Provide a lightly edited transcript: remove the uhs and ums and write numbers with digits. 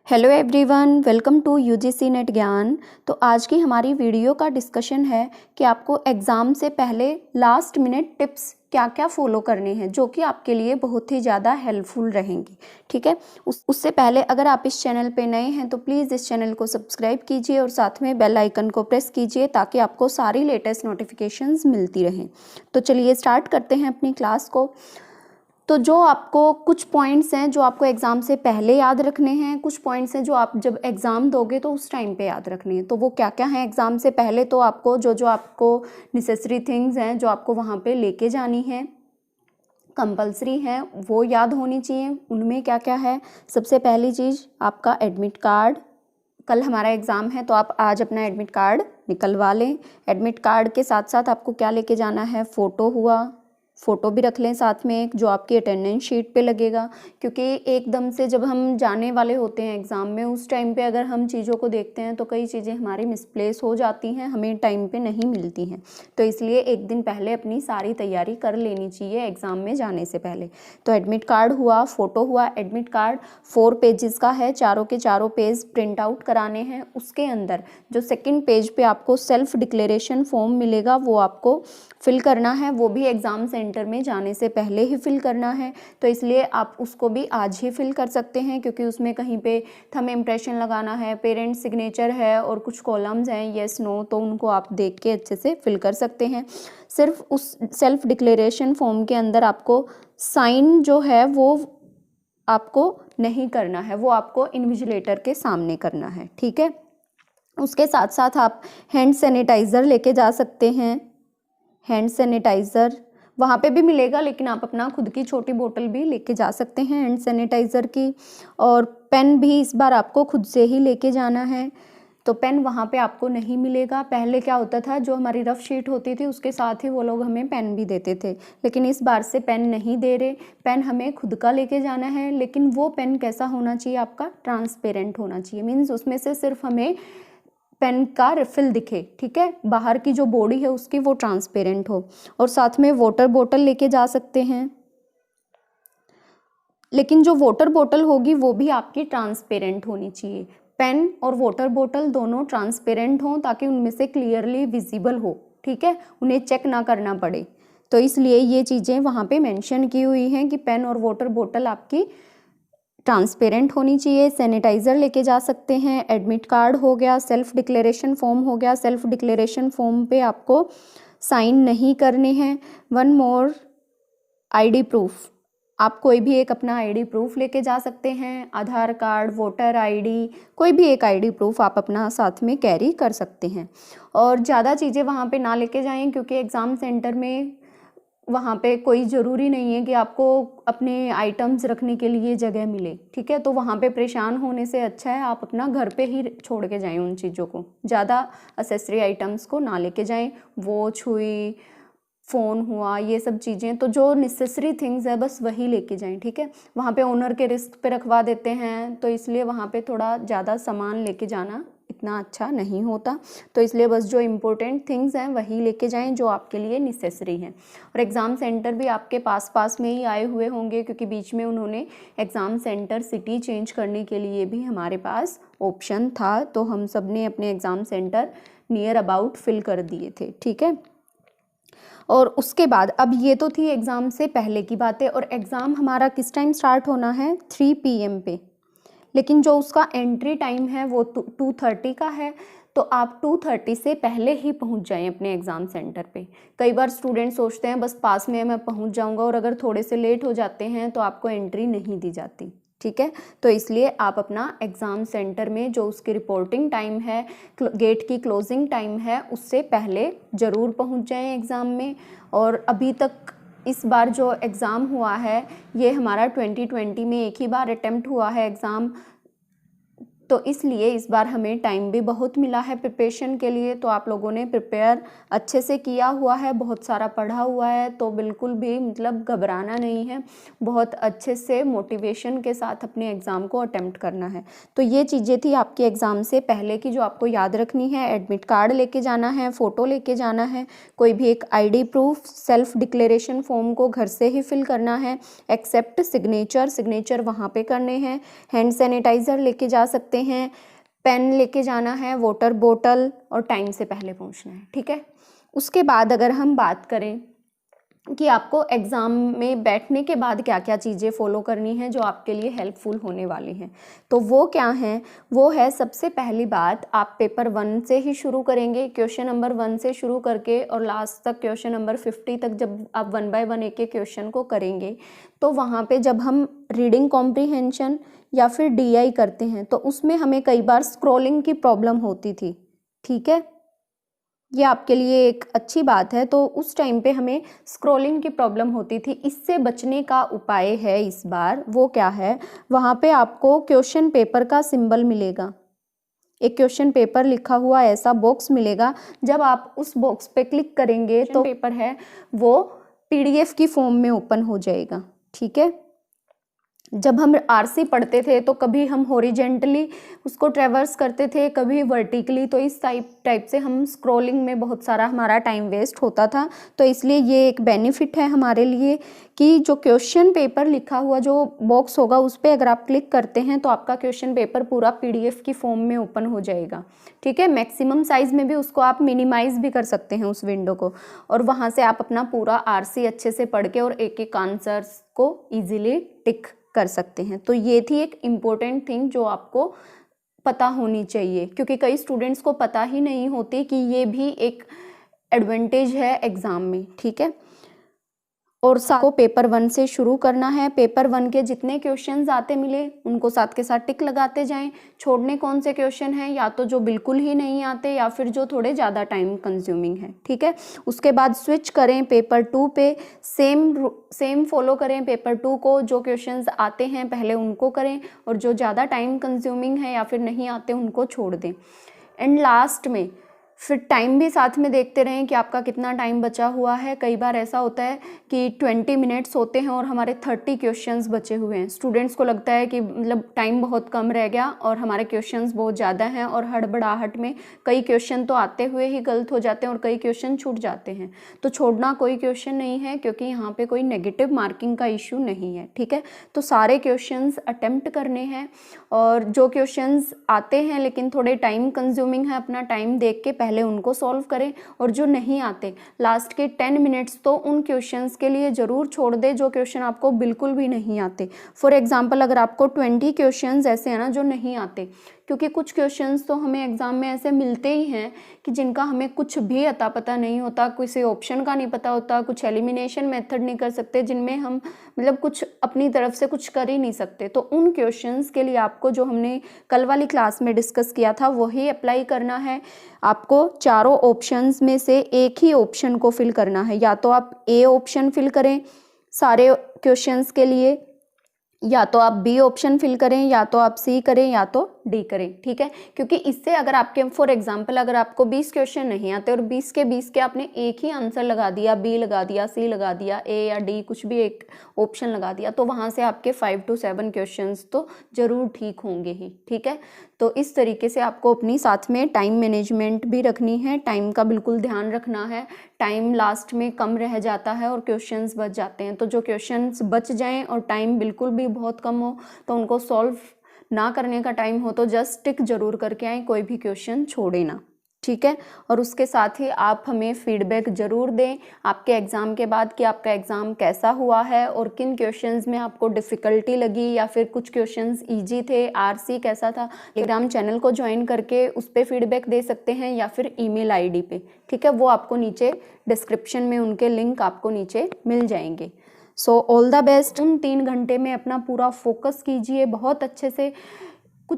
Hello everyone, welcome to UGC NET Gyan. तो आज की हमारी वीडियो का डिस्कशन है कि आपको एग्ज़ाम से पहले लास्ट मिनट टिप्स क्या क्या फॉलो करने हैं जो कि आपके लिए बहुत ही ज़्यादा हेल्पफुल रहेंगी। ठीक है, उससे पहले अगर आप इस चैनल पे नए हैं तो प्लीज़ इस चैनल को सब्सक्राइब कीजिए और साथ में बेल आइकन को प्रेस कीजिए ताकि आपको सारी लेटेस्ट नोटिफिकेशंस मिलती रहें। तो चलिए स्टार्ट करते हैं अपनी क्लास को। तो जो आपको कुछ पॉइंट्स हैं जो आपको एग्ज़ाम से पहले याद रखने हैं, कुछ पॉइंट्स हैं जो आप जब एग्ज़ाम दोगे तो उस टाइम पे याद रखने हैं। तो वो क्या क्या हैं एग्ज़ाम से पहले, तो आपको जो आपको नेसेसरी थिंग्स हैं जो आपको वहाँ पे लेके जानी है, कंपलसरी हैं, वो याद होनी चाहिए। उनमें क्या क्या है? सबसे पहली चीज़ आपका एडमिट कार्ड। कल हमारा एग्ज़ाम है तो आप आज अपना एडमिट कार्ड निकलवा लें। एडमिट कार्ड के साथ साथ आपको क्या लेके जाना है? फ़ोटो हुआ, फ़ोटो भी रख लें साथ में एक, जो आपकी अटेंडेंस शीट पे लगेगा। क्योंकि एकदम से जब हम जाने वाले होते हैं एग्ज़ाम में, उस टाइम पे अगर हम चीज़ों को देखते हैं तो कई चीज़ें हमारी मिसप्लेस हो जाती हैं, हमें टाइम पे नहीं मिलती हैं। तो इसलिए एक दिन पहले अपनी सारी तैयारी कर लेनी चाहिए एग्ज़ाम में जाने से पहले। तो एडमिट कार्ड हुआ, फ़ोटो हुआ। एडमिट कार्ड 4 पेजेस का है, चारों के चारों पेज प्रिंट आउट कराने हैं। उसके अंदर जो सेकेंड पेज पे आपको सेल्फ डिक्लेरेशन फॉर्म मिलेगा वो आपको फिल करना है, वो भी एग्ज़ाम सेंटर में जाने से पहले ही फिल करना है। तो इसलिए आप उसको भी आज ही फिल कर सकते हैं क्योंकि उसमें कहीं पे थंब इम्प्रेशन लगाना है, पेरेंट्स सिग्नेचर है और कुछ कॉलम्स हैं येस नो, तो उनको आप देख के अच्छे से फिल कर सकते हैं। सिर्फ उस सेल्फ डिक्लेरेशन फॉर्म के अंदर आपको साइन जो है वो आपको नहीं करना है, वो आपको इन्विजिलेटर के सामने करना है। ठीक है, उसके साथ साथ आप हैंड सैनिटाइज़र लेके जा सकते हैं। हैंड सैनिटाइज़र वहाँ पे भी मिलेगा, लेकिन आप अपना खुद की छोटी बोतल भी लेके जा सकते हैं हैंड सैनिटाइज़र की। और पेन भी इस बार आपको खुद से ही लेके जाना है। तो पेन वहाँ पे आपको नहीं मिलेगा। पहले क्या होता था, जो हमारी रफ शीट होती थी उसके साथ ही वो लोग हमें पेन भी देते थे, लेकिन इस बार से पेन नहीं दे रहे। पेन हमें खुद का लेके जाना है, लेकिन वो पेन कैसा होना चाहिए? आपका ट्रांसपेरेंट होना चाहिए। मीन्स उसमें से सिर्फ हमें पेन का रिफिल दिखे। ठीक है, बाहर की जो बॉडी है उसकी वो ट्रांसपेरेंट हो। और साथ में वाटर बोतल लेके जा सकते हैं, लेकिन जो वाटर बोतल होगी वो भी आपकी ट्रांसपेरेंट होनी चाहिए। पेन और वाटर बोतल दोनों ट्रांसपेरेंट हों ताकि उनमें से क्लियरली विजिबल हो। ठीक है, उन्हें चेक ना करना पड़े। तो इसलिए ये चीज़ें वहाँ पे मेंशन की हुई हैं कि पेन और वाटर बोतल आपकी ट्रांसपेरेंट होनी चाहिए। सैनिटाइज़र लेके जा सकते हैं। एडमिट कार्ड हो गया, सेल्फ डिक्लेरेशन फॉर्म हो गया। सेल्फ डिक्लेरेशन फॉर्म पे आपको साइन नहीं करने हैं। One more, ID proof. आप कोई भी एक अपना आईडी प्रूफ लेके जा सकते हैं। आधार कार्ड, वोटर आईडी, कोई भी एक आईडी प्रूफ आप अपना साथ में कैरी कर सकते हैं। और ज़्यादा चीज़ें वहाँ पे ना लेके जाएं क्योंकि एग्ज़ाम सेंटर में वहाँ पे कोई ज़रूरी नहीं है कि आपको अपने आइटम्स रखने के लिए जगह मिले। ठीक है, तो वहाँ पे परेशान होने से अच्छा है आप अपना घर पे ही छोड़ के जाएं उन चीज़ों को। ज़्यादा एक्सेसरी आइटम्स को ना लेके जाएं। वॉच हुई, फ़ोन हुआ, ये सब चीज़ें तो जो नेसेसरी थिंग्स है बस वही लेके जाएं। ठीक है, वहाँ पे ओनर के रिस्क पे रखवा देते हैं, तो इसलिए वहाँ पे थोड़ा ज़्यादा सामान लेके जाना इतना अच्छा नहीं होता। तो इसलिए बस जो इम्पोर्टेंट थिंग्स हैं वही लेके जाएं जो आपके लिए नेसेसरी हैं। और एग्ज़ाम सेंटर भी आपके पास में ही आए हुए होंगे क्योंकि बीच में उन्होंने एग्ज़ाम सेंटर सिटी चेंज करने के लिए भी हमारे पास ऑप्शन था, तो हम सब ने अपने exam centre near about fill कर दिए थे। ठीक है, और उसके बाद अब ये तो थी एग्ज़ाम से पहले की बातें। और एग्ज़ाम हमारा किस टाइम स्टार्ट होना है? 3 PM पे, लेकिन जो उसका एंट्री टाइम है वो 2:30 का है। तो आप 2:30 से पहले ही पहुंच जाएं अपने एग्ज़ाम सेंटर पे। कई बार स्टूडेंट सोचते हैं बस पास में है मैं पहुंच जाऊंगा, और अगर थोड़े से लेट हो जाते हैं तो आपको एंट्री नहीं दी जाती। ठीक है, तो इसलिए आप अपना एग्ज़ाम सेंटर में जो उसकी रिपोर्टिंग टाइम है, गेट की क्लोजिंग टाइम है, उससे पहले ज़रूर पहुंच जाएं एग्ज़ाम में। और अभी तक इस बार जो एग्ज़ाम हुआ है ये हमारा 2020 में एक ही बार अटेम्प्ट हुआ है एग्ज़ाम। तो तो इसलिए इस बार हमें टाइम भी बहुत मिला है प्रिपरेशन के लिए। तो आप लोगों ने प्रिपेयर अच्छे से किया हुआ है, बहुत सारा पढ़ा हुआ है, तो बिल्कुल भी मतलब घबराना नहीं है, बहुत अच्छे से मोटिवेशन के साथ अपने एग्ज़ाम को अटेम्प्ट करना है। तो ये चीज़ें थी आपके एग्ज़ाम से पहले की जो आपको याद रखनी है। एडमिट कार्ड लेके जाना है, फ़ोटो लेके जाना है, कोई भी एक ID proof, self declaration form को घर से ही फिल करना है, एक्सेप्ट सिग्नेचर वहाँ पे करने हैं, हैंड सैनिटाइज़र लेके जा सकते हैं, पेन लेके जाना है, वाटर बोतल, और टाइम से पहले पहुँचना है, ठीक है। उसके बाद अगर हम बात करें कि आपको एग्ज़ाम में बैठने के बाद क्या क्या चीज़ें फॉलो करनी है जो आपके लिए हेल्पफुल होने वाली हैं, तो वो क्या हैं, वो है सबसे पहली बात, आप पेपर 1 से ही शुरू करेंगे, क्वेश्चन नंबर 1 से शुरू करके और लास्ट तक क्वेश्चन नंबर 50 तक जब आप 1 बाय 1 एक एक क्वेश्चन को करेंगे, तो वहाँ पे जब हम रीडिंग कॉम्प्रीहेंशन या फिर DI करते हैं तो उसमें हमें कई बार स्क्रॉलिंग की प्रॉब्लम होती थी, ठीक है। ये आपके लिए एक अच्छी बात है। तो उस टाइम पे हमें स्क्रॉलिंग की प्रॉब्लम होती थी, इससे बचने का उपाय है इस बार, वो क्या है, वहाँ पे आपको क्वेश्चन पेपर का सिंबल मिलेगा, एक क्वेश्चन पेपर लिखा हुआ ऐसा बॉक्स मिलेगा। जब आप उस बॉक्स पे क्लिक करेंगे तो पेपर है वो PDF की फॉर्म में ओपन हो जाएगा, ठीक है। जब हम RC पढ़ते थे तो कभी हम हॉरिजेंटली उसको ट्रेवर्स करते थे, कभी वर्टिकली, तो इस टाइप से हम स्क्रॉलिंग में बहुत सारा हमारा टाइम वेस्ट होता था। तो इसलिए ये एक बेनिफिट है हमारे लिए कि जो क्वेश्चन पेपर लिखा हुआ जो बॉक्स होगा उस पर अगर आप क्लिक करते हैं तो आपका क्वेश्चन पेपर पूरा PDF की फॉर्म में ओपन हो जाएगा, ठीक है। मैक्सिमम साइज़ में भी उसको आप मिनिमाइज़ भी कर सकते हैं उस विंडो को, और वहाँ से आप अपना पूरा RC अच्छे से पढ़ के और एक एक आंसर्स को ईजिली टिक कर सकते हैं। तो ये थी एक इम्पोर्टेंट थिंग जो आपको पता होनी चाहिए, क्योंकि कई स्टूडेंट्स को पता ही नहीं होती कि ये भी एक एडवांटेज है एग्ज़ाम में, ठीक है। और साथ को पेपर 1 से शुरू करना है। पेपर 1 के जितने क्वेश्चंस आते मिले उनको साथ के साथ टिक लगाते जाएं। छोड़ने कौन से क्वेश्चन हैं, या तो जो बिल्कुल ही नहीं आते या फिर जो थोड़े ज़्यादा टाइम कंज्यूमिंग है, ठीक है। उसके बाद स्विच करें पेपर 2 पे, सेम फॉलो करें पेपर 2 को, जो क्वेश्चंस आते हैं पहले उनको करें और जो ज़्यादा टाइम कंज्यूमिंग है या फिर नहीं आते उनको छोड़ दें। एंड लास्ट में फिर टाइम भी साथ में देखते रहें कि आपका कितना टाइम बचा हुआ है। कई बार ऐसा होता है कि 20 मिनट्स होते हैं और हमारे 30 क्वेश्चंस बचे हुए हैं। स्टूडेंट्स को लगता है कि मतलब टाइम बहुत कम रह गया और हमारे क्वेश्चंस बहुत ज़्यादा हैं, और हड़बड़ाहट में कई क्वेश्चन तो आते हुए ही गलत हो जाते हैं और कई क्वेश्चन छूट जाते हैं। तो छोड़ना कोई क्वेश्चन नहीं है, क्योंकि यहाँ पर कोई नेगेटिव मार्किंग का इशू नहीं है, ठीक है। तो सारे क्वेश्चंस अटेम्प्ट करने हैं, और जो क्वेश्चंस आते हैं लेकिन थोड़े टाइम कंज्यूमिंग है, अपना टाइम देख के पहले उनको सॉल्व करें, और जो नहीं आते लास्ट के 10 मिनट्स तो उन क्वेश्चंस के लिए ज़रूर छोड़ दें जो क्वेश्चन आपको बिल्कुल भी नहीं आते। फॉर एग्जांपल अगर आपको 20 क्वेश्चंस ऐसे हैं ना जो नहीं आते, क्योंकि कुछ क्वेश्चंस तो हमें एग्ज़ाम में ऐसे मिलते ही हैं कि जिनका हमें कुछ भी अता पता नहीं होता, किसी ऑप्शन का नहीं पता होता, कुछ एलिमिनेशन मेथड नहीं कर सकते, जिनमें हम मतलब कुछ अपनी तरफ से कुछ कर ही नहीं सकते। तो उन क्वेश्चंस के लिए आपको जो हमने कल वाली क्लास में डिस्कस किया था वही अप्लाई करना है। आपको चारों ऑप्शंस में से एक ही ऑप्शन को फिल करना है, या तो आप A ऑप्शन फिल करें सारे क्वेश्चंस के लिए, या तो आप B ऑप्शन फिल करें, या तो आप C करें, या तो D करें, ठीक है। क्योंकि इससे अगर आपके फॉर एग्जांपल अगर आपको 20 क्वेश्चन नहीं आते और 20 के आपने एक ही आंसर लगा दिया, B लगा दिया, C लगा दिया, A या D कुछ भी एक ऑप्शन लगा दिया, तो वहाँ से आपके 5 to 7 क्वेश्चंस तो ज़रूर ठीक होंगे ही, ठीक है। तो इस तरीके से आपको अपनी साथ में टाइम मैनेजमेंट भी रखनी है, टाइम का बिल्कुल ध्यान रखना है। टाइम लास्ट में कम रह जाता है और क्वेश्चंस बच जाते हैं, तो जो क्वेश्चंस बच जाएं और टाइम बिल्कुल भी बहुत कम हो तो उनको सॉल्व ना करने का टाइम हो तो जस्ट टिक जरूर करके आएँ, कोई भी क्वेश्चन छोड़े ना, ठीक है। और उसके साथ ही आप हमें फीडबैक ज़रूर दें आपके एग्ज़ाम के बाद कि आपका एग्ज़ाम कैसा हुआ है और किन क्वेश्चंस में आपको डिफ़िकल्टी लगी, या फिर कुछ क्वेश्चंस इजी थे, RC कैसा था। टेलीग्राम चैनल को ज्वाइन करके उस पर फीडबैक दे सकते हैं, या फिर ईमेल ID पे, ठीक है। वो आपको नीचे डिस्क्रिप्शन में उनके लिंक आपको नीचे मिल जाएंगे। So all the best. उन 3 घंटे में अपना पूरा फोकस कीजिए, बहुत अच्छे से